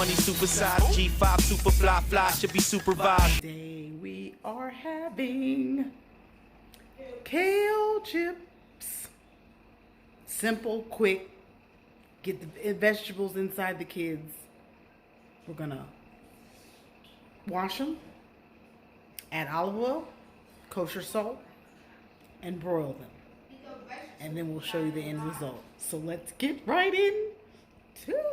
money supersized. G5 super fly should be supervised. Today we are having kale chips. Simple, quick. Get the vegetables inside the kids. We're gonna wash them, add olive oil, kosher salt, and broil them. And then we'll show you the end result. So let's get right into it.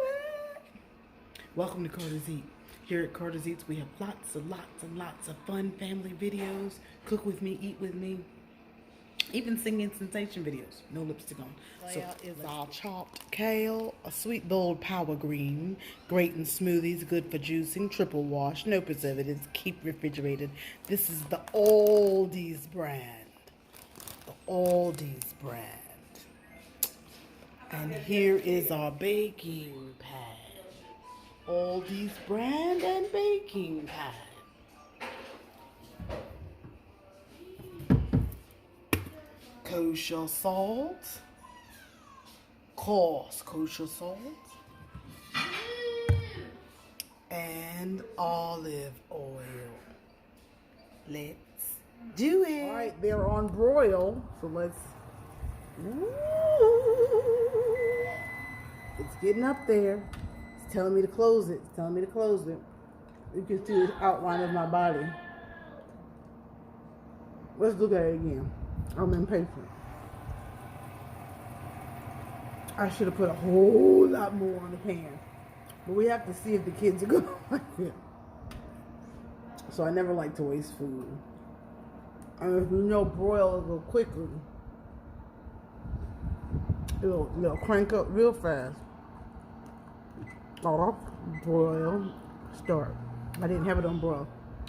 Welcome to Carter's Eat. Here at Carter's Eats, we have lots and lots of fun family videos. Cook with me, eat with me. Even singing sensation videos. No lipstick on. So is our chopped kale, a sweet bold power green, great in smoothies, good for juicing, triple wash, no preservatives, keep refrigerated. This is the Oldies brand. The Oldies brand. And here is our baking pad. Oldies brand and baking pad. Kosher salt, coarse kosher salt, and olive oil. Let's do it. All right, they're on broil, so let's. Ooh, it's getting up there. It's telling me to close it. It's telling me to close it. You can see the outline of my body. Let's look at it again. I'm impatient. I should have put a whole lot more on the pan. But we have to see if the kids are going to like it. So I never like to waste food. And if you know broil a little quickly, it'll crank up real fast. Off, broil, start. I didn't have it on broil.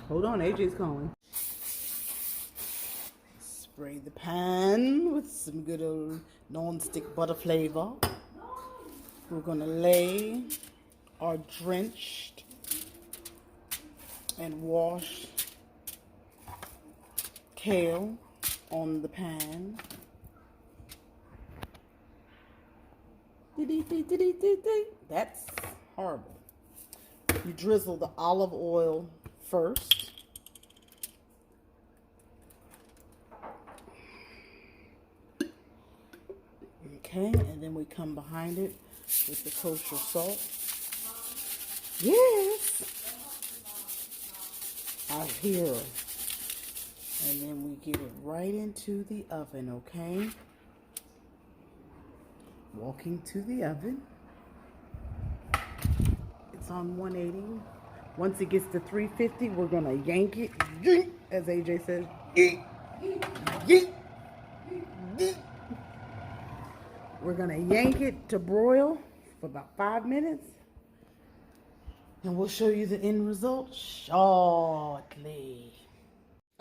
Hold on, AJ's calling. Spray the pan with some good old non-stick butter flavor. We're gonna lay our drenched and washed kale on the pan. That's horrible. You drizzle the olive oil first. Okay, and then we come behind it with the kosher salt. Yes! I hear. And then we get it right into the oven, okay? Walking to the oven. It's on 180. Once it gets to 350, we're going to yank it. Yeet, as AJ says. Yeet. Yeet. Yeet. We're going to yank it to broil for about 5 minutes. And we'll show you the end result shortly.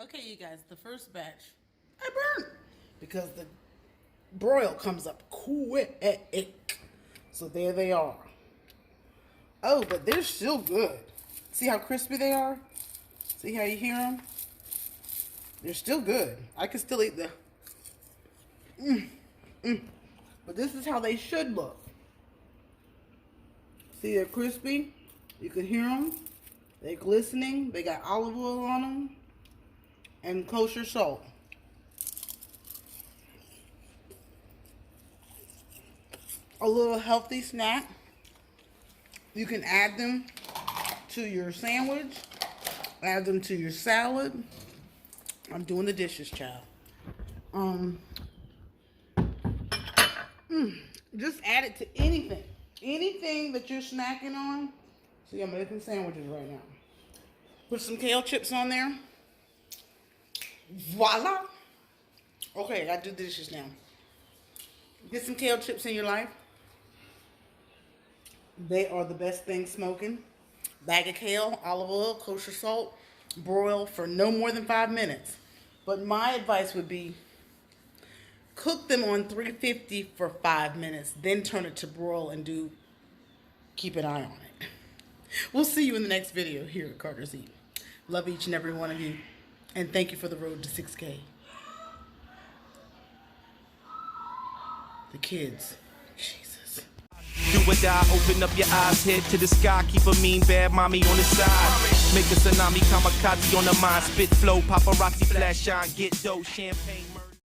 Okay, you guys, the first batch, I burnt. Because the broil comes up quick. So there they are. Oh, but they're still good. See how crispy they are? See how you hear them? They're still good. I can still eat the... But this is how they should look. See, they're crispy. You can hear them. They're glistening. They got olive oil on them. And kosher salt. A little healthy snack. You can add them to your sandwich. Add them to your salad. I'm doing the dishes, child. Just add it to anything. Anything that you're snacking on. See, I'm making sandwiches right now. Put some kale chips on there. Voila. Okay, I gotta do the dishes now. Get some kale chips in your life. They are the best thing smoking. Bag of kale, olive oil, kosher salt, broil for no more than 5 minutes. But my advice would be cook them on 350 for 5 minutes, then turn it to broil and keep an eye on it. We'll see you in the next video here at Carter's Eat. Love each and every one of you. And thank you for the road to 6K. The kids. Jesus. Do or die, open up your eyes, head to the sky. Keep a mean bad mommy on the side. Make a tsunami, kamikaze on the mind. Spit flow, paparazzi, flash shine, get dough, champagne.